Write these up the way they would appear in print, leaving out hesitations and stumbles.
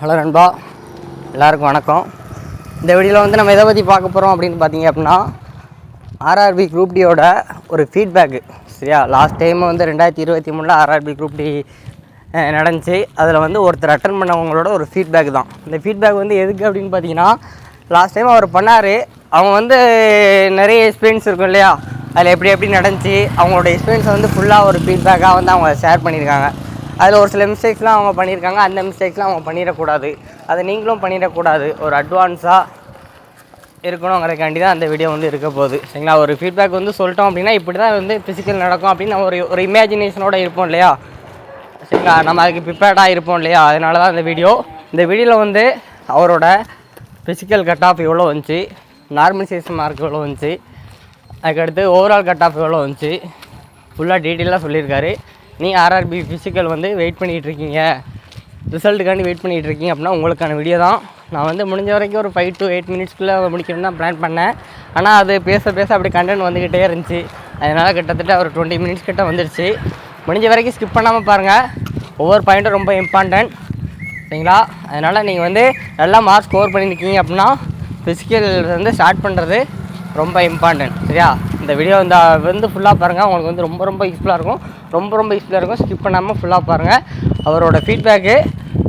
Hello நண்பா, எல்லாருக்கும் வணக்கம். இந்த வீடியோவில் வந்து நம்ம எதை பற்றி பார்க்க போகிறோம் அப்படின்னு பார்த்தீங்க அப்படின்னா, ஆர்ஆர்பி குரூப் டியோட ஒரு ஃபீட்பேக்கு. சரியா, லாஸ்ட் டைம் வந்து 2023 ஆர்ஆர்பி குரூப் டி நடந்துச்சு. அதில் வந்து ஒருத்தர் அட்டன் பண்ணவங்களோட ஒரு ஃபீட்பேக் தான். இந்த ஃபீட்பேக் வந்து எதுக்கு அப்படின்னு பார்த்தீங்கன்னா, லாஸ்ட் டைம் அவர் பண்ணார். அவங்க வந்து நிறைய எக்ஸ்பீரியன்ஸ் இருக்கும் இல்லையா, அதில் எப்படி நடந்துச்சு, அவங்களோட எக்ஸ்பீரியன்ஸை வந்து ஃபுல்லாக ஒரு ஃபீட்பேக்காக வந்து அவங்க ஷேர் பண்ணியிருக்காங்க. அதில் ஒரு சில மிஸ்டேக்ஸ்லாம் அவங்க பண்ணியிருக்காங்க. அந்த மிஸ்டேக்ஸ்லாம் அவங்க பண்ணிடக்கூடாது, அதை நீங்களும் பண்ணிடக்கூடாது. ஒரு அட்வான்ஸாக இருக்கணுங்கிறக்காண்டி தான் அந்த வீடியோ வந்து இருக்க போகுது. சரிங்களா, ஒரு ஃபீட்பேக் வந்து சொல்லிட்டோம் அப்படின்னா இப்படி தான் வந்து ஃபிசிக்கல் நடக்கும் அப்படின்னு நம்ம ஒரு இமேஜினேஷனோடு இருப்போம் இல்லையா. சரிங்களா, நம்ம அதுக்கு ப்ரிப்பேர்டாக இருப்போம் இல்லையா. அதனால தான் இந்த வீடியோவில் வந்து அவரோட ஃபிசிக்கல் கட் ஆஃப் எவ்வளோ வந்துச்சு, நார்மலைசேஷன் மார்க் எவ்வளோ வந்துச்சு, அதுக்கடுத்து ஓவரால் கட் ஆஃப் எவ்வளோ வந்துச்சு, ஃபுல்லாக டீட்டெயிலாக சொல்லியிருக்காரு. நீங்கள் ஆர்ஆர்பி ஃபிசிக்கல் வந்து வெயிட் பண்ணிகிட்ருக்கீங்க, ரிசல்ட்டுக்காண்டி வெயிட் பண்ணிகிட்ருக்கீங்க அப்படின்னா உங்களுக்கான வீடியோ தான். நான் வந்து முடிஞ்ச வரைக்கும் ஒரு 5 to 8 மினிட்ஸ்க்குள்ளே முடிக்கணும்னு தான் பிளான் பண்ணேன். ஆனால் அது பேச அப்படி கண்டென்ட் வந்துக்கிட்டே இருந்துச்சு. அதனால் கிட்டத்தட்ட ஒரு 20 மினிட்ஸ் கிட்ட வந்துடுச்சு. முடிஞ்ச வரைக்கும் ஸ்கிப் பண்ணாமல் பாருங்கள். ஒவ்வொரு பாயிண்ட்டும் ரொம்ப இம்பார்ட்டன்ட். சரிங்களா, அதனால் நீங்கள் வந்து நல்லா மார்க் ஸ்கோர் பண்ணியிருக்கீங்க அப்படின்னா ஃபிசிக்கல் வந்து ஸ்டார்ட் பண்ணுறது ரொம்ப இம்பார்ட்டன்ட். சரியா, இந்த வீடியோ வந்து ஃபுல்லாக பாருங்கள். உங்களுக்கு வந்து ரொம்ப யூஸ்ஃபுல்லாக இருக்கும். ஸ்கிப் பண்ணாமல் ஃபுல்லாக பாருங்கள். அவரோட ஃபீட்பேக்கு,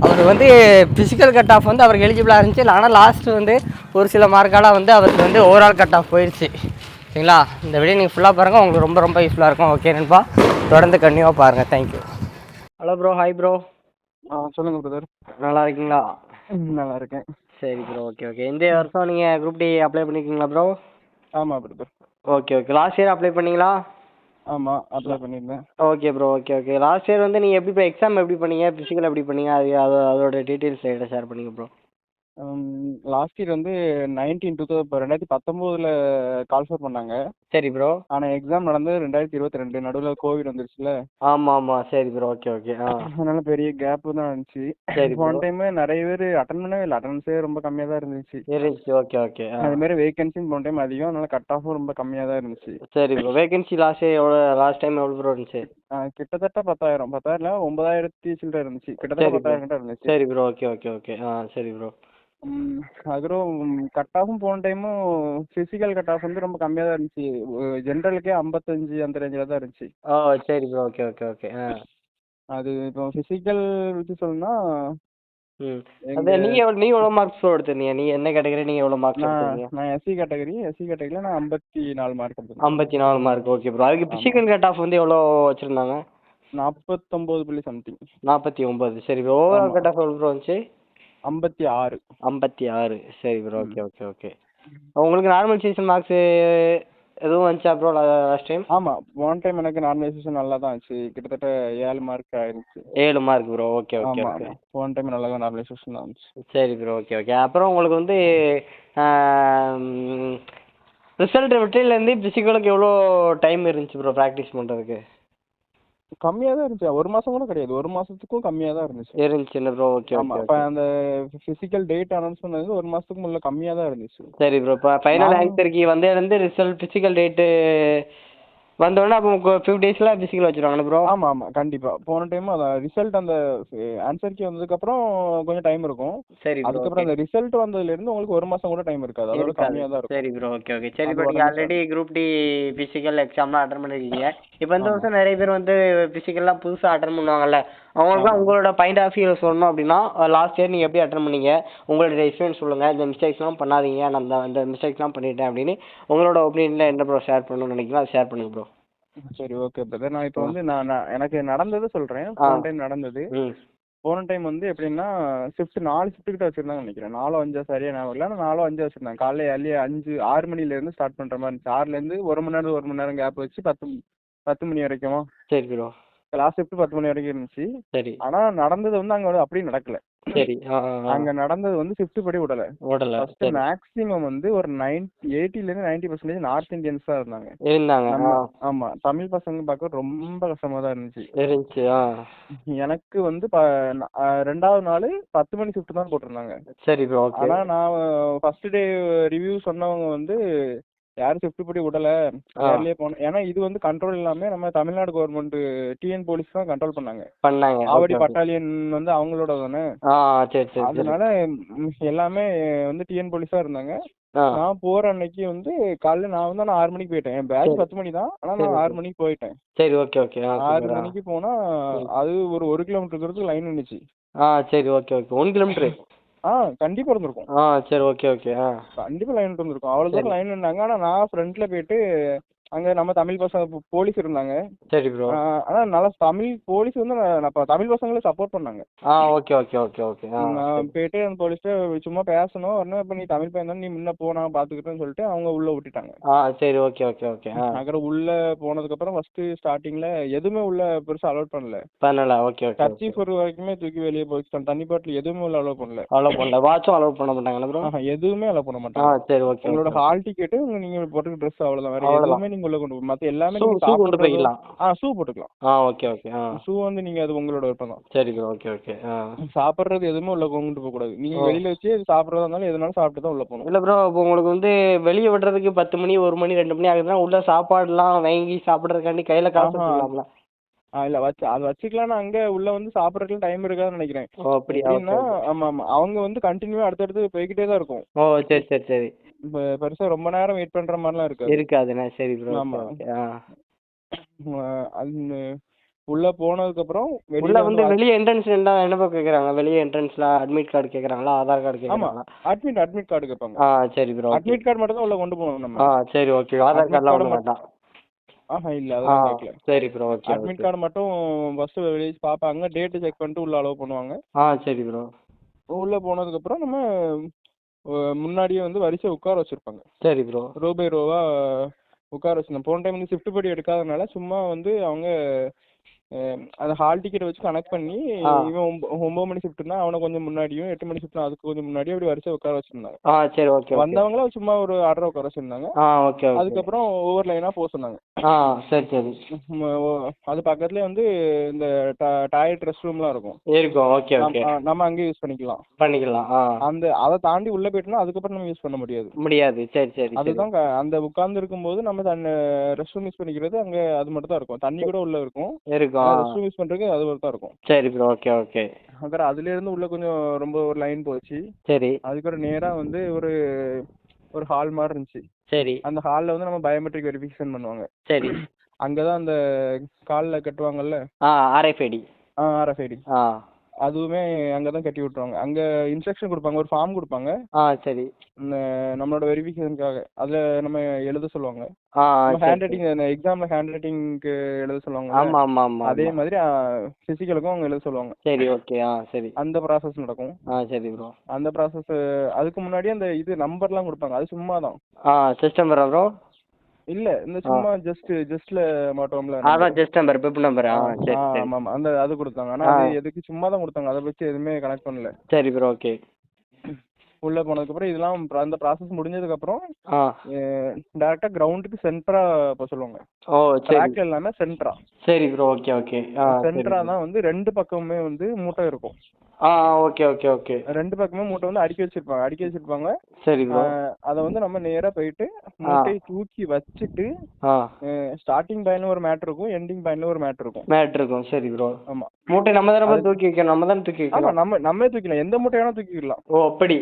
அவர் வந்து ஃபிசிக்கல் கட் ஆஃப் வந்து அவருக்கு எலிஜிபிளாக இருந்துச்சு. ஆனால் லாஸ்ட்டு வந்து ஒரு சில மார்க்கால் வந்து அவருக்கு வந்து ஓவரால் கட் ஆஃப் போயிடுச்சு. சரிங்களா, இந்த வீடியோ நீங்கள் ஃபுல்லாக பாருங்கள். உங்களுக்கு ரொம்ப யூஸ்ஃபுல்லாக இருக்கும். ஓகே நண்பா, தொடர்ந்து கண்டினியூவாக பாருங்கள். Thank you. Hello bro, hi bro. சொல்லுங்கள் பிரதர். நல்லா இருக்கீங்களா? நல்லா இருக்கேன். சரி ப்ரோ, ஓகே. இந்த வருஷம் நீங்கள் குரூப் டி அப்ளை பண்ணியிருக்கீங்களா ப்ரோ? ஆமாம் brother. Okay. Last year apply பண்ணீங்களா? ஆமாம், அப்ளை பண்ணியிருந்தேன். Okay bro, okay. Last year வந்து நீங்கள் எப்படி எக்ஸாம் எப்படி பண்ணீங்க, ஃபிசிக்கல் எப்படி பண்ணீங்க, அதோட டீட்டெயில்ஸ் என்கிட்ட ஷேர் பண்ணிங்க ப்ரோ. லாஸ்ட் இயர் வந்து 2019 கால்ஃபர் பண்ணாங்க. சரி ப்ரோ. ஆனால் எக்ஸாம் நடந்தது 2022. நடுவில் கோவிட் வந்துருச்சுல. ஆமாம். சரி ப்ரோ, ஓகே. அதனால பெரிய கேப்பு தான் இருந்துச்சு. சரி போன டைமு நிறைய பேர் அட்டன் பண்ணவே இல்லை. அட்டண்டன்ஸே ரொம்ப கம்மியாக தான் இருந்துச்சு. ஓகே. அதுமாரி வேகன்சியும் போன டைம் அதிகம். அதனால கட் ஆஃபும் ரொம்ப கம்மியாக தான் இருந்துச்சு. சரி ப்ரோ, வேகன்சி லாஸ்ட் டைம் எவ்வளோ ப்ரோ இருந்துச்சு? கிட்டத்தட்ட 10,000 9,000 சில்லரை இருந்துச்சு. கிட்டத்தட்ட 10,000 கிட்ட இருந்துச்சு. சரி ப்ரோ, ஓகே. சரி ப்ரோ. அதுக்கப்புறம் கட் ஆஃபும் போன டைமும் ஃபிசிக்கல் கட் ஆஃப் வந்து ரொம்ப கம்மியாக தான் இருந்துச்சு. ஜென்ரலுக்கே 55 அந்த ரேஞ்சில் தான் இருந்துச்சு. சரி ப்ரோ, ஓகே. அது இப்போ ஃபிசிக்கல் வச்சு சொல்லணும்னா அதான் நீ எவ்வளோ மார்க்ஸ் ப்ரோ எடுத்திருந்தீங்க? நீ என்ன கேட்டகரி, நீங்கள் எவ்வளோ மார்க்ஸ் எடுத்திருந்தீங்க? நான் எஸ்சி கேட்டகரியில் நான் 54 மார்க் எடுத்தேன். 54 மார்க், ஓகே ப்ரோ. அதுக்கு ஃபிசிக்கல் கட் ஆஃப் வந்து எவ்வளோ வச்சுருந்தாங்க? 49 சம்திங். 49. சரி ப்ரோ. ஓவரால் கட் ஆஃப் எவ்வளோ ப்ரோ வந்துச்சு? 56. சரி ப்ரோ, ஓகே. உங்களுக்கு நார்மலைசேஷன் மார்க்ஸ் எதுவும் வந்துச்சா ப்ரோ லாஸ்ட் டைம்? ஆமாம், போன டைம் எனக்கு நார்மலைசேஷன் நல்லா தான் ஆச்சு. கிட்டத்தட்ட 7 மார்க் ஆயிருந்துச்சு. 7 mark bro, okay. போன டைம் நல்லா தான் நார்மலைசேஷன் தான் இருந்துச்சு. சரி ப்ரோ, ஓகே. அப்புறம் உங்களுக்கு வந்து ரிசல்ட் விட்டையிலேருந்து ஃபிசிக்கலுக்கு எவ்வளோ டைம் இருந்துச்சு ப்ரோ ப்ராக்டிஸ் பண்ணுறதுக்கு? கம்மியாக தான் இருந்துச்சு. 1 மாதம் கூட கிடையாது. 1 மாதத்துக்கும் கம்மியாக தான் இருந்துச்சுல்ல ப்ரோ, ஓகே. ஆமாம், இப்போ அந்த ஃபிசிக்கல் டேட் அனௌன்ஸ் பண்ணது 1 மாதத்துக்கு முன்னே கம்மியாக தான் இருந்துச்சு. சரி ப்ரோ, இப்போ ஃபைனல் ஆன்சருக்கு வந்ததுலேருந்து ரிசல்ட் ஃபிசிக்கல் டேட்டு வந்தோடனே அப்போ 5 டேஸில் ஃபிசிக்கல் வச்சுருவாங்களே ப்ரோ? ஆமாம், கண்டிப்பாக. போன டைம் அதான் ரிசல்ட் அந்த ஆன்சருக்கு வந்ததுக்கப்புறம் கொஞ்சம் டைம் இருக்கும். சரி, அதுக்கப்புறம் அந்த ரிசல்ட் வந்ததுலேருந்து உங்களுக்கு 1 மாதம் கூட டைம் இருக்காது. அதோட கம்மியாக தான் இருக்கும். சரி ப்ரோ, ஓகே. சரி ப்ரோ, நீங்கள் ஆல்ரெடி குரூப் டி ஃபிசிக்கல் எக்ஸாம்லாம் அட்டன் பண்ணிருக்கீங்க. இப்போ இந்த வருஷம் நிறைய பேர் வந்து ஃபிசிக்கல்லாம் புதுசாக அட்டன் பண்ணுவாங்கல்ல, அவங்களுக்குலாம் உங்களோட பாயிண்ட் ஆஃப் வியூ சொல்லணும் அப்படின்னா, லாஸ்ட் இயர் நீங்கள் எப்படி அட்டன் பண்ணீங்க, உங்களோட எக்ஸ்பீரியன்ஸ் சொல்லுங்கள். இந்த மிஸ்டேக்ஸ்லாம் பண்ணாதீங்க, நான் இந்த மிஸ்டேக்ஸ்லாம் பண்ணிட்டேன் அப்படின்னு உங்களோட ஒப்பீனியனில் என்ன ப்ரோ ஷேர் பண்ணணும்னு நினைக்கிறீங்களோ அதை ஷேர் பண்ணுங்க ப்ரோ. சரி, ஓகே பிரதர். நான் இப்போ வந்து நான் எனக்கு நடந்தது சொல்கிறேன். போன டைம் நடந்தது. போன டைம் வந்து எப்படின்னா ஷிஃப்ட் 4 ஷிஃப்ட் கிட்ட வச்சுருந்தாங்கன்னு நினைக்கிறேன். 4 5 சரியாக ஞாபகம் இல்லை. ஆனால் 4 5 வச்சுருந்தாங்க. காலையில் ஏர்லி 6 மணிலேருந்து ஸ்டார்ட் பண்ணுற மாதிரி இருந்துச்சு. 6லேருந்து 1 மணி நேரம் கேப் வச்சு 10 மணி வரைக்கும். சரி ப்ரோ. லாஸ்ட் ஷிஃப்ட் 10 மணி வரைக்கும் இருந்துச்சு. சரி. ஆனால் நடந்தது வந்து அங்கே வந்து அப்படியே நடக்கல. சரி. அங்கே நடந்தது வந்து ஷிஃப்ட் படி விடலை. ஃபர்ஸ்ட் மேக்ஸிமம் வந்து ஒரு 80லேருந்து 90% நார்த் இந்தியன்ஸ் தான் இருந்தாங்க. ஆமாம், தமிழ் பசங்க பார்க்க ரொம்ப கஷ்டமாக தான் இருந்துச்சு. எனக்கு வந்து 2வது நாள் 10 மணி ஷிஃப்ட் தான் போட்டிருந்தாங்க. சரி ப்ரோ, ஓகே. ஆனால் நான் ஃபர்ஸ்ட் டே ரிவ்யூ சொன்னவங்க வந்து யாரும் ஷிஃப்ட் படி விடல, ஏர்லியே போனோம். ஏன்னா இது வந்து கண்ட்ரோல் இல்லாம நம்ம தமிழ்நாடு கவர்மெண்ட் டிஎன் போலீஸ் தான் கண்ட்ரோல் பண்ணாங்க. ஆவடி பட்டாலியன் வந்து அவங்களோட தானே. சரி சரி. அதனால எல்லாமே வந்து டிஎன் போலீஸா இருந்தாங்க. நான் போற அன்னைக்கு வந்து காலைல நான் வந்து 6 மணிக்கு போயிட்டேன். என் பேட்ச் 10 மணி தான், ஆனா நான் 6 மணிக்கு போயிட்டேன். சரி ஓகே ஓகே. 6 மணிக்கு போனா அது ஒரு 1 கிலோமீட்டர் தூரத்துக்கு லைன் நின்னுச்சு. சரி ஓகே ஓகே. 1 கிலோமீட்டர் கண்டிப்பா இருந்திருக்கும். சரி ஓகே ஓகே. கண்டிப்பா லைன் இருந்திருக்கும். அவ்வளவு தூரம் லைன் நின்னாங்க. ஆனா நான் ஃப்ரண்ட்ல போயிட்டு அங்க நம்ம தமிழ் பசங்க போலீஸ் இருந்தாங்க. சரி ப்ரோ. ஆனா நல்லா தமிழ் போலீஸ் வந்து தமிழ் பசங்களை சப்போர்ட் பண்ணாங்க. Okay okay okay okay. நான் போயிட்டு அந்த போலீஸ்ட்ட சும்மா பேசணும் வரணும். இப்ப நீ தமிழ் பையன் தானே, நீ முன்ன போனா பாத்துக்கிட்டேன்னு சொல்லிட்டு அவங்க உள்ள விட்டுட்டாங்க. சரி ஓகே ஓகே ஓகே. அப்புறம் உள்ள போனதுக்கு அப்புறம் ஃபர்ஸ்ட் ஸ்டார்டிங்ல எதுவுமே உள்ள பெருசா அலோட் பண்ணல. Okay okay. கர்ச்சீஃப் ஒரு வரைக்குமே தூக்கி வெளியே போயிட்டு தண்ணி பாட்டில் எதுவுமே உள்ள அலோட் பண்ணல. வாட்சும் அலோட் பண்ண மாட்டாங்களா ப்ரோ? எதுவுமே அலோட் பண்ண மாட்டாங்க. சரி ஓகே. உங்களோட ஹால் டிக்கெட் நீங்க போட்டுக்க ட்ரெஸ் அவ்வளவுதான். வேற எதுவுமே நீங்க உள்ள கொண்டு மத்த எல்லாமே நீங்க கொண்டு போய்க்கலாம். ஷூ போட்டுக்கலாம். Okay okay. ஷூ வந்து நீங்க அது உங்களோட விருப்பம் தான். சரி ப்ரோ ஓகே ஓகே. சாப்பிடுறது எதுவுமே உள்ள கொண்டு போக கூடாது. நீங்க வெளியில வச்சு சாப்பிடுறதா இருந்தாலும் எதுனாலும் சாப்பிட்டு தான் உள்ள போகணும். இல்ல ப்ரோ, இப்போ உங்களுக்கு வந்து வெளியே விடுறதுக்கு 10 மணி 1 மணி 2 மணி ஆகுதுன்னா உள்ள சாப்பாடுலாம் வாங்கி சாப்பிடுறதுக்காண்டி கையில காசு வச்சுக்கலாம்ல? இல்ல அது வச்சுக்கலாம். அங்க உள்ள வந்து சாப்பிடறதுக்கு டைம் இருக்காதுன்னு நினைக்கிறேன். அப்படியா? ஆமா ஆமா. அவங்க வந்து கண்டினியூவா அடுத்தடுத்து போய்கிட்டே தான் இருக்கும். சரி சரி சரி. பெருசா ரொம்ப நேரம் வெயிட் பண்ற மாதிரிலாம் இருக்காதுண்ணே. சரி ப்ரோ. ஆமா. உள்ள போனதுக்கு அப்புறம் உள்ள வந்து வெளிய என்ட்ரன்ஸ் என்ன கேக்குறாங்க? வெளிய என்ட்ரன்ஸ்ல அட்மிட் கார்டு கேக்குறாங்களா, ஆதார் கார்டு கேக்குறாங்களா? அட்மிட் கார்டு கேட்பாங்க. சரி ப்ரோ. அட்மிட் கார்டு மட்டும் தான் உள்ள கொண்டு போகணும் நம்ம. சரி ஓகே. ஆதார் கார்டுலாம் ஒண்ணு வேண்டாம். இல்ல அதெல்லாம் கேட்கல. சரி ப்ரோ ஓகே. அட்மிட் கார்டு மட்டும் ஃபர்ஸ்ட் வெளிய பாப்பாங்க, டேட் செக் பண்ணிட்டு உள்ள அலோவ் பண்ணுவாங்க. சரி ப்ரோ. உள்ள போனதுக்கு அப்புறம் நம்ம முன்னாடியே வந்து வரிசை உட்கார வச்சிருப்பாங்க. சரி ப்ரோ. ரோ பை ரோவா உட்கார வச்சிருந்தோம். போன டைம் வந்து ஷிஃப்ட் படி எடுக்காதனால சும்மா வந்து அவங்க அந்த ஹால் டிக்கெட் வச்சு கனெக்ட் பண்ணி இவன் 9 மணி ஷிஃப்ட்னா அவனை கொஞ்சம் முன்னாடியும் 8 மணி ஷிஃப்ட்னா அதுக்கு கொஞ்சம் முன்னாடியும் அப்படி வரிசை உட்கார வச்சிருந்தாங்க. சரி ஓகே. வந்தவங்கள சும்மா ஒரு ஆர்டர் உட்கார வச்சிருந்தாங்க. ஓகே. அதுக்கப்புறம் ஒவ்வொரு லைனா போக சொன்னாங்க. சரி சரி. அது பக்கத்துலயே வந்து இந்த டாய்லெட் ரெஸ்ட் ரூம்லாம் இருக்கும். Okay okay. நம்ம அங்கே யூஸ் பண்ணிக்கலாம். அதை தாண்டி உள்ள போயிட்டோம்னா அதுக்கப்புறம் நம்ம யூஸ் பண்ண முடியாது. சரி சரி. அதுதான் அந்த உட்கார்ந்து இருக்கும்போது நம்ம ரெஸ்ட் ரூம் யூஸ் பண்ணிக்கிறது அங்க அது மட்டும் தான் இருக்கும். தண்ணி கூட உள்ள இருக்கும். ரெஸ்ட் ரூம் யூஸ் பண்றதுக்கு அது மட்டும் தான் இருக்கும். சரி ப்ரோ ஓகே ஓகே. அப்புறம் அதுல இருந்து உள்ள கொஞ்சம் ரொம்ப ஒரு லைன் போச்சு. சரி. அதுக்கப்புறம் நேரா வந்து ஒரு ஹால் மாதிரி இருந்துச்சு. சரி. அந்த ஹால்ல வந்து நம்ம பயோமெட்ரிக் வெரிஃபிகேஷன் பண்ணுவாங்க. சரி. அங்கதான் அந்த கால்ல கட்டுவாங்கல்ல RFID. RFID அதுவுமே அங்கதான் கட்டி விட்டுருவாங்க. அங்க இன்ஸ்ட்ரக்ஷன் கொடுப்பாங்க, ஒரு ஃபார்ம் கொடுப்பாங்க. சரி. நம்மளோட வெரிஃபிகேஷனுக்காக அதுல நம்ம எழுத சொல்லுவாங்க. ஹேண்ட் ரைட்டிங் எக்ஸாம்ல ஹேண்ட் ரைட்டிங்க்கு எழுத சொல்லுவாங்க. ஆமா ஆமா ஆமா. அதே மாதிரி பிசிக்கலுக்கும் அவங்க எழுத சொல்லுவாங்க. சரி ஓகே. சரி. அந்த ப்ராசஸ் நடக்கும். சரி ப்ரோ. அந்த ப்ராசஸ் அதுக்கு முன்னாடி அந்த இது நம்பர்லாம் கொடுப்பாங்க. அது சும்மா தான். சிஸ்டம் வரா ப்ரோ? இல்ல இந்த சும்மா ஜஸ்ட்ல மாட்டோம்ல. அதான் ஜஸ்ட் நம்பர், பெப் நம்பர். சரி சரி. ஆமா ஆமா. அது கொடுத்தாங்க. ஆனா அது எதுக்கு சும்மா தான் கொடுத்தாங்க. அதை வச்சு எதுவுமே கனெக்ட் பண்ணல. சரி ப்ரோ ஓகே. உள்ள போனதுக்கு அப்புறம் இதெல்லாம் அந்த ப்ராசஸ் முடிஞ்சதுக்கு அப்புறம் டைரக்டா கிரவுண்டுக்கு சென்டரா போக சொல்லுவாங்க. ட்ராக்ல இல்லாம சென்டரா. சரி ப்ரோ ஓகே ஓகே. சென்டரா தான் வந்து ரெண்டு பக்கமுமே வந்து மூட்டை இருக்கும். Okay okay okay. ரெண்டு பக்கமே மூட்டை வந்து அடுக்கி வச்சிருப்பாங்க. சரி ப்ரோ. அத வந்து நம்ம நேரா போயிட்டு மூட்டையை தூக்கி வச்சிட்டு ஸ்டார்டிங் பாயிண்ட்ல ஒரு மேட் இருக்கும், எண்டிங் பாயிண்ட்ல ஒரு மேட் இருக்கும். சரி ப்ரோ. ஆமா. மூட்டை நம்ம தான் தூக்கி வைக்கணும். நம்ம தான் தூக்கி வைக்கணும். ஆமா நம்மே தூக்கிக்கலாம். எந்த மூட்டை வேணா தூக்கிக்கலாம். அப்படி.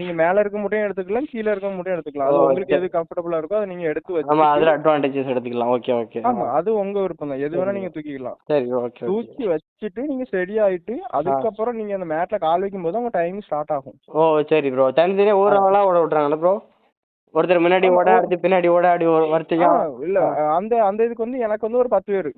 நீங்க மேல இருக்க மூட்டையும் எடுத்துக்கலாம், கீழ இருக்க மூட்டையும் எடுத்துக்கலாம். அது உங்களுக்கு எது கம்ஃபர்டபுளா இருக்கோ அதை நீங்க எடுத்து வச்சு அதுல அட்வான்டேஜஸ் எடுத்துக்கலாம். Okay okay. ஆமா அது உங்க விருப்பம் தான். எது வேணா நீங்க தூக்கிக்கலாம். சரி ஓகே. தூக்கி வச்சுட்டு நீங்க ஸ்டெடி ஆயிட்டு அதுக்கப்புறம் நீங்க அந்த மேட்ல கால் வைக்கும் போது உங்க டைம் ஸ்டார்ட் ஆகும். சரி ப்ரோ. தனித்தனியா ஓட விட்டுறாங்களா ப்ரோ? ஒருத்தர் முன்னாடி ஓட, அடுத்து பின்னாடி ஓட, அப்படி வரிசையா? இல்ல அந்த இதுக்கு வந்து எனக்கு வந்து ஒரு 10 பேர்.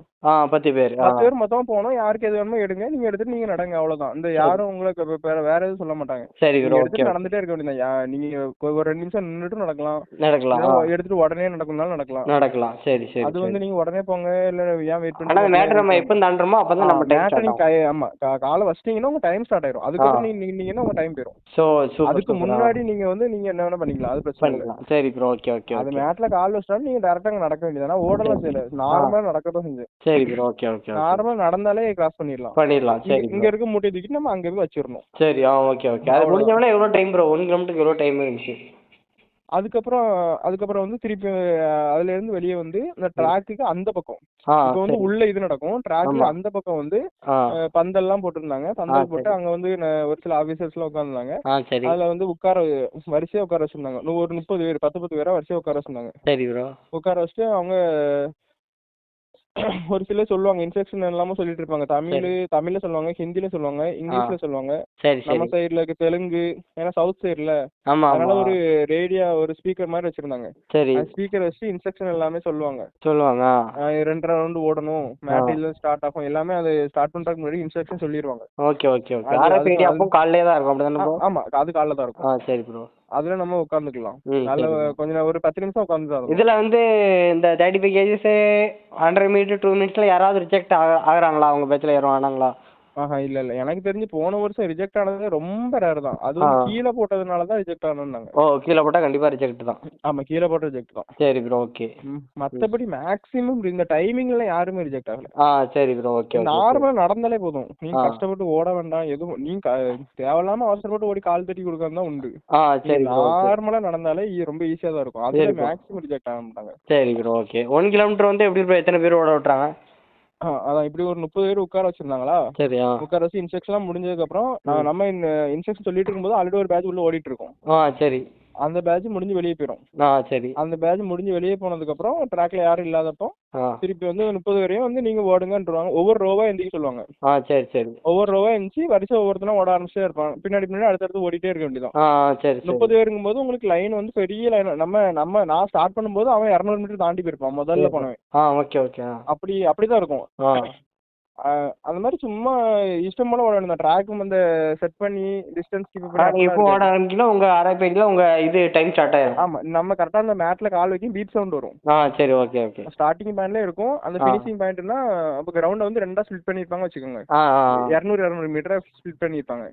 10 பேர் மொத்தமா போனோம். யாருக்கு எது வேணுமோ எடுங்க, நீங்க எடுத்துட்டு நீங்க நடங்க, அவ்வளவுதான். இந்த யாரும் உங்களுக்கு வேற எதுவும் சொல்ல மாட்டாங்க. சரி ப்ரோ ஓகே. நடந்துட்டே இருக்க வேண்டியதான். நீங்க ஒரு 2 நிமிஷம் நின்னுட்டு நடக்கலாம். எடுத்துட்டு உடனே நடக்கலாம். சரி சரி. அது வந்து நீங்க உடனே போங்க, இல்ல ஏன் வெயிட் பண்ணி நம்ம எப்ப தாண்டறோமோ அப்பதான் நம்ம டைம். ஆமா காலை வச்சிட்டீங்கன்னா உங்க டைம் ஸ்டார்ட் ஆயிரும். அதுக்கப்புறம் நீங்க உங்க டைம் போயிரும். அதுக்கு முன்னாடி நீங்க வந்து நீங்க என்ன வேணா பண்ணிக்கலாம். அது பிரச்சனை இல்ல. சரி ப்ரோ ஓகே ஓகே. அது மேட்ல கால் வச்சாலும் நீங்க டைரக்டா நடக்க வேண்டியதானா, ஓடலாம் செய்யல. நார்மலா நடக்கதான் செஞ்சு. சரி ப்ரோ ஓகே ஓகே. நார்மலா நடந்தாலே கிராஸ் பண்ணிடலாம். சரி. இங்க இருக்க மூட்டை தூக்கி நம்ம அங்க இருந்து வச்சிரணும். சரி ஓகே ஓகே. அது முடிஞ்சவனா எவ்வளவு டைம் ப்ரோ? 1 கிலோமீட்டருக்கு எவ்வளவு டைம் இருந்துச்சு? அதுக்கப்புறம் அதுக்கப்புறம் வந்து திருப்பி அதுல இருந்து வெளியே வந்து இந்த ட்ராக்குக்கு அந்த பக்கம் இப்ப வந்து உள்ள இது நடக்கும் ட்ராக்ல அந்த பக்கம் வந்து பந்தல்லாம் போட்டிருந்தாங்க. பந்தல் போட்டு அங்க வந்து ஒரு சில ஆபீசர்ஸ் எல்லாம் உட்கார்ந்தாங்க. அதுல வந்து வரிசையா உட்கார வச்சிருந்தாங்க. ஒரு 30 பேர் 10 பேரா வரிசையா உட்கார வச்சிருந்தாங்க. உட்கார வச்சுட்டு அவங்க ஒரு சிலர் சொல்லுவாங்க, இன்ஸ்ட்ரக்ஷன் எல்லாமே சொல்லிட்டு இருப்பாங்க. தமிழ்ல சொல்லுவாங்க, ஹிந்தில சொல்லுவாங்க, இங்கிலீஷ்ல சொல்லுவாங்க. நம்ம சைடுல இருக்க தெலுங்கு, ஏன்னா சவுத் சைடுல அதனால ஒரு ரேடியோ ஒரு ஸ்பீக்கர் மாதிரி வச்சிருந்தாங்க. ஸ்பீக்கர் வச்சு இன்ஸ்ட்ரக்ஷன் எல்லாமே சொல்லுவாங்க. 2 ரவுண்ட் ஓடணும், மேட்டில ஸ்டார்ட் ஆகும், எல்லாமே அது ஸ்டார்ட் பண்றதுக்கு முன்னாடி இன்ஸ்ட்ரக்ஷன் சொல்லிடுவாங்க. ஆமா, அது காலைல தான் இருக்கும். அதுல நம்ம உட்காந்துக்கலாம். நல்ல கொஞ்சம் ஒரு 10 நிமிஷம் உட்காந்து. இதுல வந்து இந்த 35 kgs 100 மீட்டர் 2 மினிட்ஸ்ல யாராவது ரிஜெக்ட் ஆகுறாங்களா? அவங்க பேட்ச்ல யாரும் ஆனாங்களா? இல்ல எனக்கு தெரிஞ்சு போன வருஷம் ரிஜெக்ட் ஆனது ரொம்ப ரேர் தான். அது கீழே போட்டதுனால தான் ரிஜெக்ட் ஆனாங்க. கீழே போட்டா கண்டிப்பா ரிஜெக்ட் தான். ஆமா, கீழே போட்ட ரிஜெக்ட் தான். சரி ப்ரோ, ஓகே. மத்தபடி மேக்ஸிமம் இந்த டைமிங்ல யாருமே ரிஜெக்ட் ஆகல. சரி ப்ரோ, ஓகே. நார்மலா நடந்தாலே போதும். நீங்க கஷ்டப்பட்டு ஓட வேண்டாம், எதுவும் நீங்க தேவையில்லாம அவசரப்பட்டு ஓடி கால் தட்டி கொடுக்கறது தான் உண்டு. சரி, நார்மலா நடந்தாலே ரொம்ப ஈஸியா தான் இருக்கும். அதுல மேக்ஸிமம் ரிஜெக்ட் ஆக மாட்டாங்க. சரி ப்ரோ, ஓகே. 1 கிலோமீட்டர் வந்து எப்படி ப்ரோ எத்தனை பேர் ஓட விட்டுறாங்க? அதான் இப்படி ஒரு 30 பேர் உட்கார வச்சிருந்தாங்களா. உட்கார வச்சு இன்ஸ்ட்ரக்ஷன் எல்லாம் முடிஞ்சதுக்கு அப்புறம் நம்ம இன்ஸ்ட்ரக்ஷன் சொல்லிட்டு இருக்கும்போது ஆல்ரெடி ஒரு பேட்ச் உள்ள ஓடிட்டு இருக்கோம். சரி. அந்த பேட்ச் முடிஞ்சு வெளியே போயிடும். சரி. அந்த பேட்ச் முடிஞ்சு வெளியே போனதுக்கு அப்புறம் ட்ராக்ல யாரும் இல்லாதப்போ திருப்பி வந்து 30 வரையும் வந்து நீங்க ஓடுங்கன்றாங்க. ஒவ்வொரு ரோவா எந்திரிக்க சொல்லுவாங்க. சரி சரி. ஒவ்வொரு ரோவா எந்திரிச்சு வரிசை ஒவ்வொருத்தனா ஓட ஆரம்பிச்சே இருப்பாங்க. பின்னாடி அடுத்தடுத்து ஓடிட்டே இருக்க வேண்டியதான். சரி. 30 பேருங்கும் போது உங்களுக்கு லைன் வந்து பெரிய லைன். நான் ஸ்டார்ட் பண்ணும்போது அவன் 200 மீட்டர் தாண்டி போயிருப்பான் முதல்ல போனவன். Okay okay. அப்படிதான் இருக்கும். அந்த மாதிரி சும்மா இஷ்டம் போல ஓட வேண்டியது. ட்ராக் வந்து செட் பண்ணி டிஸ்டன்ஸ் கீப் பண்ணி இப்போ ஓட ஆரம்பிக்கலாம். உங்க அரை பேஜ்ல உங்க இது டைம் ஸ்டார்ட் ஆயிடும். ஆமா, நம்ம கரெக்டா அந்த மேட்ல கால் வைக்கும் பீப் சவுண்ட் வரும். சரி, ஓகே ஓகே. ஸ்டார்டிங் பாயிண்ட்ல இருக்கும். அந்த ஃபினிஷிங் பாயிண்ட்னா அப்ப கிரவுண்ட வந்து ரெண்டா ஸ்ப்ளிட் பண்ணிருப்பாங்க வச்சுக்கோங்க. 200 மீட்டர் ஸ்ப்ளிட் பண்ணிருப்பாங்க.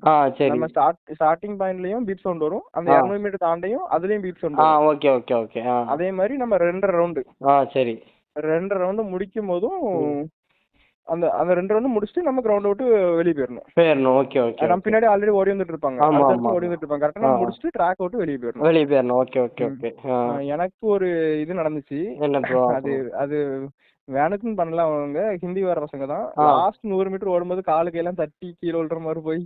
நம்ம ஸ்டார்டிங் பாயிண்ட்லயும் பீப் சவுண்ட் வரும். அந்த 200 மீட்டர் தாண்டியும் அதுலயும் பீப் சவுண்ட் வரும். Okay okay okay. அதே மாதிரி நம்ம 2 ரவுண்டு. சரி. 2 ரவுண்டு முடிக்கும் போதும் அந்த 2 ரவுண்ட் முடிச்சுட்டு நம்ம கிரவுண்ட் விட்டு வெளியே போயிடணும். Okay okay. நம்ம பின்னாடி ஆல்ரெடி ஓடி வந்துட்டு இருப்பாங்க. கரெக்டா நம்ம முடிச்சுட்டு ட்ராக் விட்டு வெளியே போயிடணும். Okay okay okay. எனக்கு ஒரு இது நடந்துச்சு. அது வேணுக்குன்னு பண்ணல. அவங்க ஹிந்தி வர பசங்க தான். லாஸ்ட் 100 மீட்டர் ஓடும்போது காலு கையெல்லாம் தட்டி கீழே விழுற மாதிரி போய்,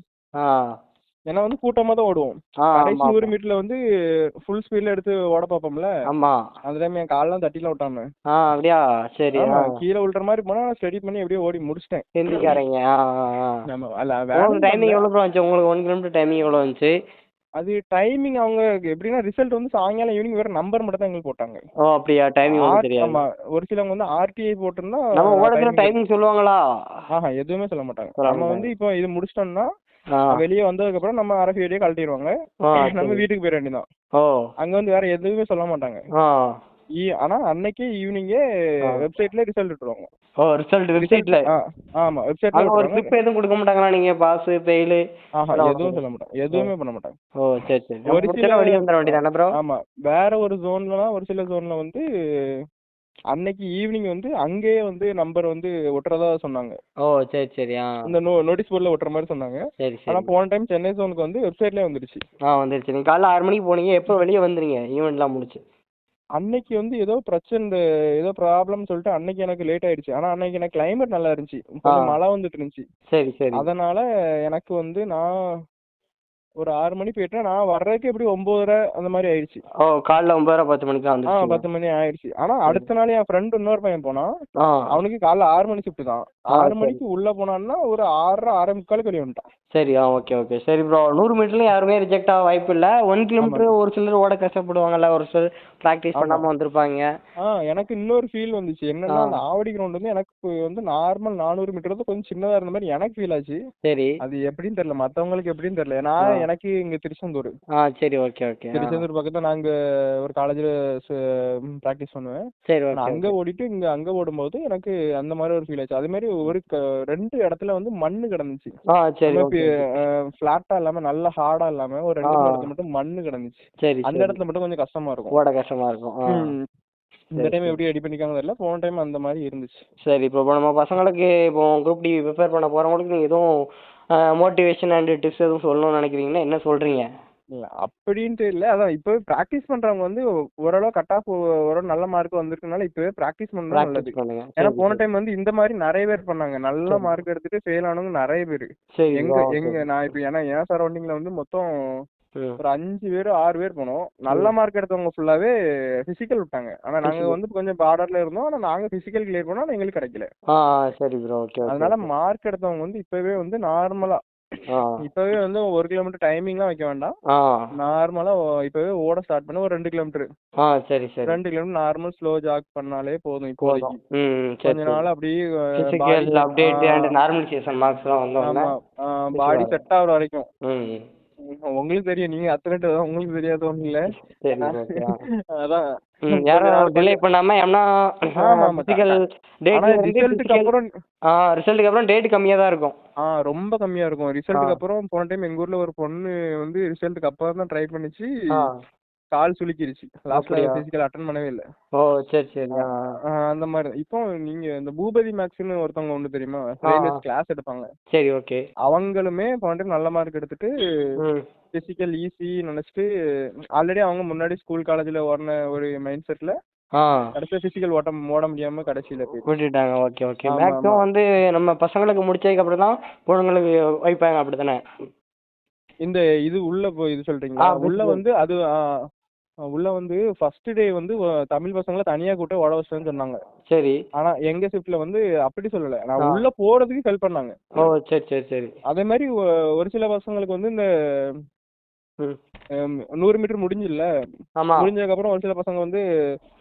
ஏன்னா வந்து கூட்டமா தான் ஓடுவோம். கடைசி 100 மீட்டர்ல வந்து ஃபுல் ஸ்பீட்ல எடுத்து ஓட பாப்போம்ல. ஆமா, அந்த டைம் என் காலெல்லாம் தட்டிலாம் விட்டானு. அப்படியா? சரி. கீழே விழுற மாதிரி போனா ஸ்டடி பண்ணி எப்படியே ஓடி முடிச்சிட்டேன். ஹிந்திக்காரங்க. டைமிங் எவ்வளவு வந்துச்சு உங்களுக்கு? 1 கிலோமீட்டர் டைமிங் எவ்வளவு வந்துச்சு? அது டைமிங் அவங்க எப்படின்னா ரிசல்ட் வந்து சாயங்காலம் ஈவினிங் வேற நம்பர் மட்டும் தான் எங்களுக்கு போட்டாங்க. அப்படியா? டைமிங் தெரியாது. ஆமா, ஒரு சிலவங்க வந்து ஆர்டிஐ போட்டிருந்தா நம்ம ஓடற டைமிங் சொல்லுவாங்களா? எதுவுமே சொல்ல மாட்டாங்க. நம்ம வந்து இப்போ இது முடிச்சிட்டோம்னா வெளியே வந்ததுக்கு அப்புறம் நம்ம அரபியோடய கழட்டிடுவாங்க. நம்ம வீட்டுக்கு போயிட வேண்டியதான். அங்க வந்து வேற எதுவுமே சொல்ல மாட்டாங்க. ஆனா அன்னைக்கே ஈவினிங்கே வெப்சைட்ல ரிசல்ட் விட்டுருவாங்க. ரிசல்ட் வெப்சைட்ல? ஆமா, வெப்சைட்ல ஒரு ஸ்லிப் எதுவும் கொடுக்க மாட்டாங்களா? நீங்க பாஸ் ஃபெயில் எதுவும் சொல்ல மாட்டாங்க. எதுவுமே பண்ண மாட்டாங்க. சரி சரி. ஒரு சில வெளிய வந்தற வேண்டியதானே ப்ரோ? ஆமா, வேற ஒரு ஜோன்லலாம் ஒரு சில ஜோன்ல வந்து அன்னைக்கு ஈவினிங் வந்து அங்கேயே வந்து நம்பர் வந்து ஒட்டுறதா சொன்னாங்க. சரி சரி. இந்த நோட்டீஸ் போர்ட்ல ஒட்டுற மாதிரி சொன்னாங்க. சரி சரி. ஆனா போன டைம் சென்னை ஜோனுக்கு வந்து வெப்சைட்லயே வந்துருச்சு. வந்துருச்சு. நீங்க காலைல 6 மணிக்கு போனீங்க, எப்போ வெளியே வந்தீங்க ஈவென்ட்லாம் முடிச்சு? அன்னைக்கு வந்து ஏதோ பிரச்சனை, ஏதோ ப்ராப்ளம் சொல்லிட்டு அன்னைக்கு எனக்கு லேட் ஆயிடுச்சு. ஆனா அன்னைக்கு எனக்கு கிளைமேட் நல்லா இருந்துச்சு. கொஞ்சம் மழை வந்துட்டு இருந்துச்சு. சரி சரி. அதனால எனக்கு வந்து நான் ஒரு 6 மணி போயிட்டேன். நான் வர்றதுக்கு எப்படி 9:30 அந்த மாதிரி ஆயிடுச்சு. காலைல 9:30 10 மணிக்கு தான் வந்துச்சு. 10 மணி ஆயிடுச்சு. ஆனா அடுத்த நாள் என் ஃப்ரெண்ட் இன்னொரு பையன் போனான். அவனுக்கு காலைல 6 மணி ஷிஃப்ட் தான். 6 மணிக்கு உள்ள போனான்னா ஒரு 6:30 6:45 வெளியே வந்துட்டான். சரி. Okay okay. சரி ப்ரோ, 100 மீட்டர்ல யாருமே ரிஜெக்ட் ஆக வாய்ப்பு இல்ல. 1 கிலோமீட்டர் ஒரு சிலர் ஓட கஷ்டப்படுவாங்கல்ல, ஒரு சிலர் பிராக்டிஸ் பண்ணாம வந்திருப்பாங்க. எனக்கு இன்னொரு ஃபீல் வந்துச்சு. என்னன்னா அந்த ஆவடி கிரவுண்ட் வந்து எனக்கு வந்து நார்மல் 400 மீட்டர் தான் கொஞ்சம் சின்னதா இருந்த மாதிரி எனக்கு ஃபீல் ஆச்சு. சரி. அது எப்படின்னு தெரியல, மத்தவங்களுக்கு எப்படின்னு தெரியல. நான் எனக்கு இங்க திருச்செந்தூர். சரி. Okay okay. திருச்செந்தூர் பக்கத்துல நாங்க ஒரு காலேஜ்ல பிராக்டிஸ் பண்ணுவேன். சரி. அங்க ஓடிட்டு அங்க ஓடும்போது எனக்கு அந்த மாதிரி ஒரு ஃபீல் ஆச்சு. அதே மாதிரி ஒரு 2 இடத்துல வந்து மண்ணு கிடந்துச்சு. பிளாட்டா இல்லாம நல்ல ஹார்டா இல்லாம ஒரு 2 இடத்துல மட்டும் மண்ணு கிடந்துச்சு. சரி. அந்த இடத்துல மட்டும் கொஞ்சம் கஷ்டமா இருக்கும். ஓட கஷ்டமா இருக்கும். இந்த டைம் எப்படி ரெடி பண்ணிருக்காங்க தெரியல. போன டைம் அந்த மாதிரி இருந்துச்சு. சரி. இப்போ நம்ம பசங்களுக்கு இப்போ குரூப் டி ப்ரிப்பேர் பண்ண போறவங்களுக்கு நீங்க எதுவும் மோட்டிவேஷன் அண்ட் டிப்ஸ் எதுவும் சொல்லணும்னு நினைக்கிறீங்கன்னா என்ன சொல்றீங்க? இல்ல அப்படின்ட்டு இல்ல. அதான் இப்பவே பிராக்டிஸ் பண்றவங்க வந்து ஓரளவு கட் ஆஃப் ஓரளவு நல்ல மார்க் வந்திருக்கனால இப்பவே பிராக்டிஸ் பண்ணா நல்லது. பிராக்டிஸ் பண்ணுங்க. ஏன்னா சரி போன சரி டைம் வந்து இந்த மாதிரி நிறைய பேர் பண்ணாங்க. நல்ல சரி மார்க் எடுத்துட்டு ஃபெயில் ஆனவங்க நிறைய பேர். சரி எங்க ப்ரோ. எங்க ஓகே. நான் இப்ப ஏன்னா என் சரௌண்டிங்ல வந்து மொத்தம் ம் ஒரு 5 பேர் 6 பேர் போனோம். நல்ல ம் மார்க் எடுத்தவங்க ஃபுல்லாவே பிசிக்கல் விட்டாங்க. ஆனா நாங்க பிசிக்கல். வந்து கொஞ்சம் பார்டர்ல இருந்தோம். ஆனா நாங்க பிசிக்கல் கிளியர் பண்ணோம். ஆனா எங்களுக்கு கிடைக்கல. சரி ப்ரோ. ஓகே ஓகே அதனால ஓகே. மார்க் எடுத்தவங்க வந்து இப்பவே வந்து நார்மலா ஆ இப்பவே வந்து 1 கிலோமீட்டர் டைமிங்லாம் வைக்க வேண்டாம். ஆ நார்மலா இப்பவே ஓட ஸ்டார்ட் பண்ண ஒரு 2 கிலோமீட்டர் சரி சரி 2 கிலோமீட்டர் நார்மல் ஸ்லோ ஜாக் பண்ணாலே போதும் போதும். இப்போதைக்கு. சரி கொஞ்ச சரி. நாள் அப்படியே body physical set update and normalisation மார்க்ஸ்லாம் வந்தோடனே ஆமா பாடி ஃபிசிக்கல். செட் ஆகுற வரைக்கும். ம் உங்களுக்கு தெரியும், நீங்க அத்லெட் தான், உங்களுக்கு தெரியாத ஒண்ணும் இல்ல. சரி ஓகே. அதான் கொஞ்ச யாரும் நாள் டிலே பண்ணாம ஏன்னா ஆமா ஆமா ஃபிசிக்கல் ஆனா டேட்ல வந்து ரிசல்ட்டுக்கு ஃபிசிக்கல் அப்புறம் ரிசல்ட்டுக்கு அப்புறம் டேட் கம்மியா தான் இருக்கும். ரொம்ப கம்மியா இருக்கும். ஆ ரிசல்ட்டுக்கு அப்புறம் போன டைம் எங்க ஊர்ல ஒரு பொண்ணு வந்து ரிசல்ட்டுக்கு அப்புறம் தான் ட்ரை பண்ணிச்சு. ஆ கால் சுளுக்கிருச்சு. லாஸ்ட்ல அப்படியா? பிசிக்கல் அட்டெண்ட் பண்ணவே இல்ல. ஓ சரி சரி. அந்த மாதிரி இப்போ நீங்க இந்த பூபதி மேக்ஸ்னு ஒருத்தவங்க ஒண்ணு தெரியுமா? ஆ ரயில்வேஸ் கிளாஸ் எடுப்பாங்க. சரி ஓகே. அவங்களுமே போன டைம் நல்ல மார்க் எடுத்துட்டு ம் பிசிக்கல் ஈஸி நினைச்சிட்டு ஆல்ரெடி அவங்க முன்னாடி ஸ்கூல் காலேஜ்ல ஓடின ஒரு மைண்ட் செட்ல ஆ கடைசியா பிசிக்கல் ஓட முடியாம கடைசியில போயிடுச்சு. விட்டுட்டாங்க. Okay okay. ஆமா ஆமா மேக்ஸிமம் வந்து நம்ம பசங்களுக்கு முடிச்சதுக்கு அப்புறம் தான் பொண்ணுங்களுக்கு வைப்பாங்க அப்படித்தானே? இந்த இது உள்ள போய் இது சொல்றீங்களா? உள்ள பிசிக்கல். வந்து அது உள்ள வந்து ஃபர்ஸ்ட் டே வந்து தமிழ் பசங்களை தனியா கூட்ட ஓட வச்சேன்னு சொன்னாங்க. சரி. ஆனா எங்க ஷிப்ட்ல வந்து அப்படி சொல்லல. ஆ நான் உள்ள போறதுக்கு ஹெல்ப் பண்ணாங்க. ஓ சரி சரி சரி. அதே மாதிரி ஒரு சில பசங்களுக்கு வந்து இந்த ம் 100 மீட்டர் முடிஞ்சில்ல, ஆமா. முடிஞ்சதுக்கு அப்புறம் ஒரு சில பசங்க வந்து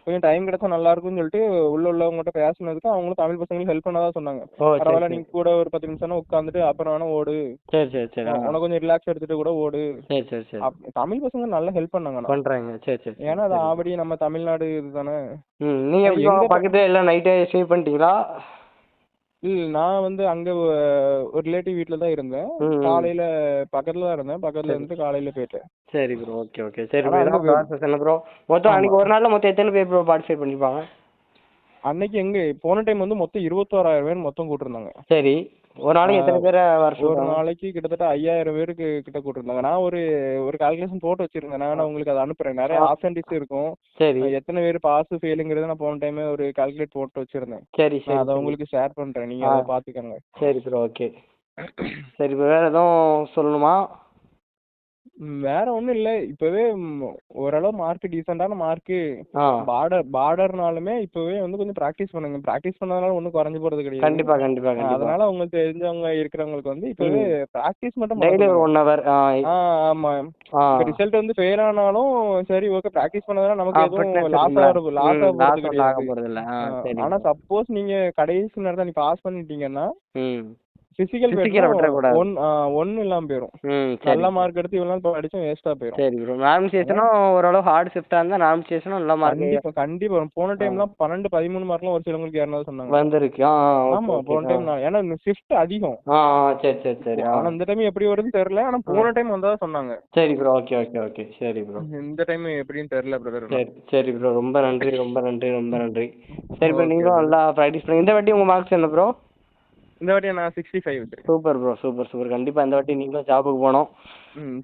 கொஞ்சம் டைம் கிடைச்சா நல்லா இருக்கும்னு சொல்லிட்டு உள்ளவங்ககிட்ட பேசினதுக்கு அவங்களும் தமிழ் பசங்களுக்கு ஹெல்ப் பண்ணதா சொன்னாங்க. ஓ சரி பரவாயில்ல, சரி நீங்க கூட ஒரு 10 நிமிஷம் உட்காந்துட்டு அப்புறம் வேணா ஓடு, சரி சரி சரி. உனக்கு கொஞ்சம் ரிலாக்ஸ் எடுத்துட்டு கூட ஓடு. சரி சரி சரி. தமிழ் பசங்க நல்லா ஹெல்ப் பண்ணாங்கண்ணா. பண்றாங்க. சரி சரி சரி. ஏன்னா அது சரி. ஆவடி நம்ம தமிழ்நாடு இதுதானே. நீங்க எப்படி எங்க பக்கத்துல எல்லாம் நைட்டே ஸ்டே பண்ணிட்டீங்களா? இல்ல நான் வந்து அங்க ஒரு ரிலேட்டிவ் வீட்ல தான் இருந்தேன். ம் ம். காலையில பக்கத்துல தான் இருந்தேன். பக்கத்துல சரி இருந்துட்டு காலையில போயிட்டேன். சரி ப்ரோ. Okay okay. சரி ஆனா ப்ரோ. அங்க இதான் ப்ராசஸ் என்ன ப்ரோ? மொத்தம் ஆமா அன்னைக்கு ஒரு நாள்ல மொத்தம் எத்தனை பேர் ப்ரோ பார்ட்டிசிபேட் பண்ணிருப்பாங்க? அன்னைக்கு எங்க போன டைம் வந்து மொத்தம் 21,000 பேர் மொத்தம் கூட்டிருந்தாங்க. சரி. ஒரு நாளைக்கு எத்தனை பேரை வர ஒரு சொல்றாங்க? நாளைக்கு கிட்டத்தட்ட 5,000 பேருக்கு கிட்ட கூட்டிருந்தாங்க. நான் ஒரு ஒரு கால்குலேஷன் போட்டு வச்சிருந்தேன். நான் உங்களுக்கு அதை அனுப்புறேன். நிறைய ஆ ஆப்ஷன்ஸ் இருக்கும். சரி எத்தனை பேர் பாஸ் ஃபெயிலுங்கிறத நான் போன டைமே ஒரு கால்குலேட் போட்டு வச்சிருந்தேன். சரி நான் சரி அதை சரி. உங்களுக்கு ஷேர் பண்றேன். நீங்க ஆ அதை பாத்துக்கங்க. சரி ப்ரோ. ஓகே. சரி ப்ரோ. வேற எதுவும் சொல்லணுமா? வேற ஒண்ணும் இல்ல. இப்பவே ஓரளவு மார்க் டீசென்டான மார்க் ஆ பார்டர்னாலுமே இப்பவே வந்து கொஞ்சம் பிராக்டிஸ் பண்ணுங்க. பிராக்டிஸ் பண்ணதுனால ஒண்ணும் குறைஞ்சு போறது கிடையாது. கண்டிப்பா கண்டிப்பா கண்டிப்பா. அதனால உங்களுக்கு தெரிஞ்சவங்க இருக்கிறவங்களுக்கு வந்து இப்பவே பிராக்டிஸ் மட்டும் பண்ண டெய்லி ஒரு சொல்லுங்க. 1 ஹவர். ஆமா. ஆ இப்ப ரிசல்ட் வந்து ஃபெயில் ஆனாலும் சரி ஓகே, பிராக்டிஸ் பண்ணதுனால நமக்கு எதுவும் ஃபிட்னஸ் லாஸ் இருக்கும்ல. ஆக போறது லாஸ் ஒன்றும் ஆக கிடையாது. போறது இல்ல. சரி ஆனா ப்ரோ. சப்போஸ் நீங்க கடைசி நேரத்துல நீ பாஸ் பண்ணிட்டீங்கன்னா ம் பிசிக்கல் பிசிக்கலை போயிட்டுனா விட்டுறக்கூடாது. ஒன்னும் இல்லாம போயிரும். சரி நல்ல மார்க் எடுத்து இவ்வளவு நாள் படிச்சும் வேஸ்டா போயிரும். சரி ப்ரோ. நார்மலைசேஷனும் ஓரளவு ஹார்ட் ஷிஃப்டா இருந்தா நார்மலைசேஷனும் நல்ல மார்க் கண்டிப்பா வரும். போன டைம்லாம் 12, 13 மார்க்லாம் ஒரு சிலவங்களுக்கு ஏறினதா சொன்னாங்க. வந்திருக்கு. ஓகே ஆமா ஓகே. போன டைம் ஏன்னா ஷிஃப்ட் அதிகம். சரி சரி சரி. ஆனா இந்த டைம் எப்படி வருதுன்னு தெரியல. ஆனா போன டைம் வந்ததா சொன்னாங்க. சரி ப்ரோ. Okay okay okay. சரி ப்ரோ. இந்த டைம் எப்படின்னு தெரியல பிரதர். சரி சரி ப்ரோ. ரொம்ப நன்றி ரொம்ப நன்றி ரொம்ப நன்றி. சரி ப்ரோ. ஓகே நீங்களும் பிரதர். நல்லா ப்ராக்டிஸ் பண்ணுங்க. இந்த வாட்டி உங்க மார்க்ஸ் என்ன ப்ரோ? இந்த வாட்டி நான் 65 வச்சிருக்கேன். Super bro. Super super. கண்டிப்பா இந்த வாட்டி நீங்களும் ஜாபுக்கு போகணும்.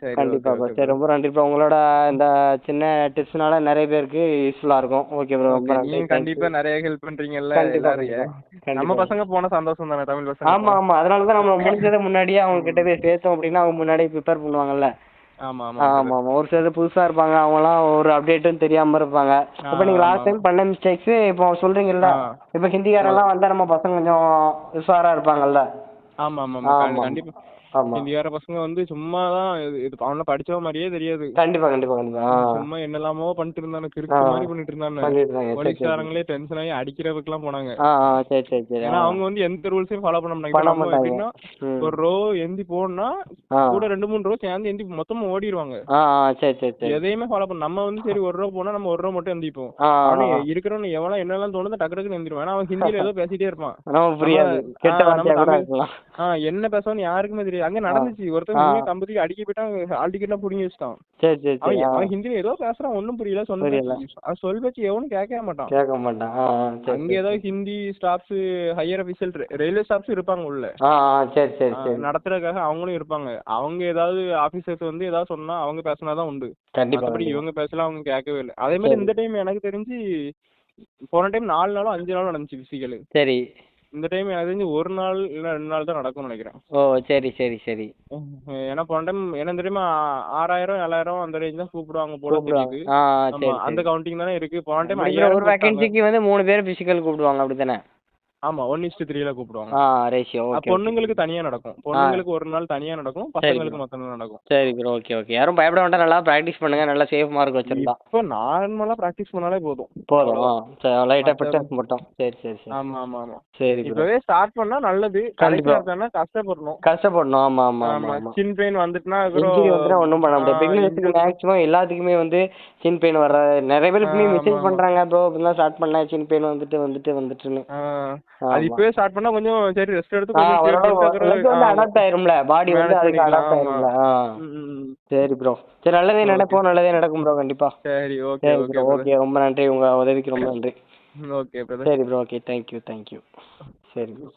சரி கண்டிப்பா ஓகே ப்ரோ. ஓகே சரி பிரதர். ரொம்ப நன்றி ப்ரோ. உங்களோட இந்த சின்ன டிப்ஸ்னால நிறைய பேருக்கு யூஸ்ஃபுல்லா இருக்கும். Okay bro. ரொம்ப ஓகே, நன்றி. நீங்க தேங்க்யூ. கண்டிப்பா நிறைய ஹெல்ப் பண்றீங்கல்ல கண்டிப்பா எல்லாரையும். கண்டிப்பா நம்ம கண்டிப்பா. பசங்க போன சந்தோஷம் தானே, தமிழ் பசங்க ஆமா போனா. ஆமா. அதனால தான் நம்ம முடிஞ்சதை முன்னாடியே அவங்க கிட்ட போய் சேர்த்தோம் அப்படின்னா அவங்க முன்னாடியே ப்ரிப்பேர் பண்ணுவாங்கல்ல. ஆமா ஆமா ஆமா பிரதர். ஆமா. ஒரு சிலர் புதுசா இருப்பாங்க. அவங்கலாம் ஒரு அப்டேட்டும் தெரியாம இருப்பாங்க. இப்ப நீங்க ஆமா லாஸ்ட் டைம் பண்ண மிஸ்டேக்ஸ் இப்போ சொல்றீங்கல்ல. இப்ப ஹிந்திக்காரெல்லாம் வந்தா நம்ம பசங்க கொஞ்சம் உஷாரா இருப்பாங்கல்ல. ஆமா ஆமா ஆமா ஆமா கண்டிப்பா. ஆமா. ஹிந்திக்கார பசங்க வந்து சும்மாதான் இது அவன படிச்சவ மாதிரியே தெரியாது. கண்டிப்பா கண்டிப்பா கண்டிப்பா. சும்மா என்னெல்லாமோ பண்ணிட்டு இருந்தானு, ஆ கிறுக்கு மாதிரி பண்ணிட்டு இருந்தானு. பண்ணிருந்தாங்க. சரி சரி சரி. போலீஸ்காரங்களே டென்ஷன் ஆகி அடிக்கிறதுக்குலாம் போனாங்க. சரி சரி சரி. ஏன்னா அவங்க வந்து எந்த ரூல்ஸையும் ஃபாலோ பண்ண மாட்டாங்க. இப்ப பண்ண நம்ம மாட்டாங்க. எப்படின்னா ம். ஒரு ரோ எந்தி போடணும்னா ஆ கூட 2, 3 ரோ சேர்ந்து எந்தி மொத்தமா ஓடிடுவாங்க. சரி சரி சரி. எதையுமே ஃபாலோ பண்ண நம்ம வந்து சரி ஒரு ரோ போனா நம்ம ஒரு ரோ மட்டும் எந்திப்போம். ஆ அவனு இருக்கிறவனு எவ்வளவு என்னெல்லாம் தோணுதோ டக்கு டக்குன்னு எந்திருவான். ஏன்னா அவன் ஹிந்தியில ஏதோ பேசிட்டே இருப்பான். நமக்கு புரியாது. கெட்ட நம்ம வார்த்தையா கூட தமிழ் இருக்கலாம். என்ன பேசுவான்னு யாருக்குமே தெரியாது. அங்க நடந்துச்சு. ஒருத்தன் உண்மையா கம்பத்துக்கு அடிக்க போயிட்டான், ஹால் டிக்கெட்லாம் புடுங்கி வச்சுட்டான். சரி சரி சரி. அவன் ஹிந்தில ஏதோ பேசுறான், ஒன்னும் புரியல. சொல் பேச்சு எவனும் கேட்கவே மாட்டான். கேட்க மாட்டான். அங்க ஏதோ Hindi staffs, higher official, railway staffs இருப்பாங்க உள்ள. சரி சரி சரி. நடத்துறதுக்காக அவங்களும் இருப்பாங்க. அவங்க ஏதாவது ஆபீசர்ஸ் வந்து ஏதாவது சொன்னா அவங்க பேசினாதான் உண்டு. கண்டிப்பா. மற்றபடி இவங்க பேசலாம் அவங்க கேட்கவே இல்லை. அதே மாதிரி இந்த டைம் எனக்கு தெரிஞ்சு போன டைம் 4 நாளோ 5 நாளோ நடந்துச்சு பிசிக்கல். சரி. இந்த டைம் எனக்கு தெரிஞ்சு 1 நாள் இல்ல 2 நாள் தான் நடக்கும்னு நினைக்கிறேன். ஓ சரி சரி சரி. ஏன்னா போன டைம் என்ன தெரியுமா 6000 7000 அந்த ரேஞ்ச் தான் கூப்பிடுவாங்க போல தெரியுது. சரி. அந்த கவுண்டிங் தானே இருக்கு. போன டைம் ஒரு வேகன்சிக்கு வந்து 3 பேர் பிசிக்கல் கூப்பிடுவாங்க அப்படிதானே? ஆமா 1:3 கூப்பிடுவாங்க. ரேஷியோ. ஓகே. பொண்ணுங்களுக்கு தனியா நடக்கும். பொண்ணுங்களுக்கு ஒரு நாள் தனியா நடக்கும், பசங்களுக்கு மொத்த நாள் நடக்கும். சரி ப்ரோ. Okay okay. யாரும் பயப்பட வேண்டாம், நல்லா பிராக்டிஸ் பண்ணுங்க, நல்லா சேஃப் மார்க் வச்சிருந்தா. இப்போ நார்மலா பிராக்டிஸ் பண்ணாலே போதும். லைட்டா ஃபிட்னஸ் மட்டும். சரி சரி சரி. ஆமா ஆமா ஆமா. சரி ப்ரோ. இப்பவே ஸ்டார்ட் பண்ணா நல்லது. கண்டிப்பா கஷ்டப்படணும். ஆமா ஆமா ஆமா. சின் பெயின் வந்துட்டுனா இன்ஜூரி வந்துட்டா ஒண்ணும் பண்ண முடியாது. பிகினர்ஸ்க்கு மேக்ஸிமம் எல்லாத்துக்குமே வந்து சின் பெயின் வர நிறைய பேர் இப்படி மெசேஜ் பண்றாங்க ப்ரோ, இப்படிலாம் ஸ்டார்ட் பண்ணா சின் பெயின் வந்துட்டுன்னு. அது இப்பவே ஸ்டார்ட் பண்ணா கொஞ்சம் சரி ரெஸ்ட் எடுத்து கொஞ்சம் அடாப்ட் ஆயிரும்ல, பாடி வந்து அதுக்கு அடாப்ட் ஆயிரும்ல. சரி ப்ரோ. சரி, நல்லதே நடக்கும், நல்லதே நடக்கும் ப்ரோ கண்டிப்பா. சரி ஓகே ஓகே ஓகே. ரொம்ப நன்றி, உங்க உதவிக்கு ரொம்ப நன்றி. Okay brother. சரி ப்ரோ. ஓகே. தேங்க்யூ. சரி ப்ரோ.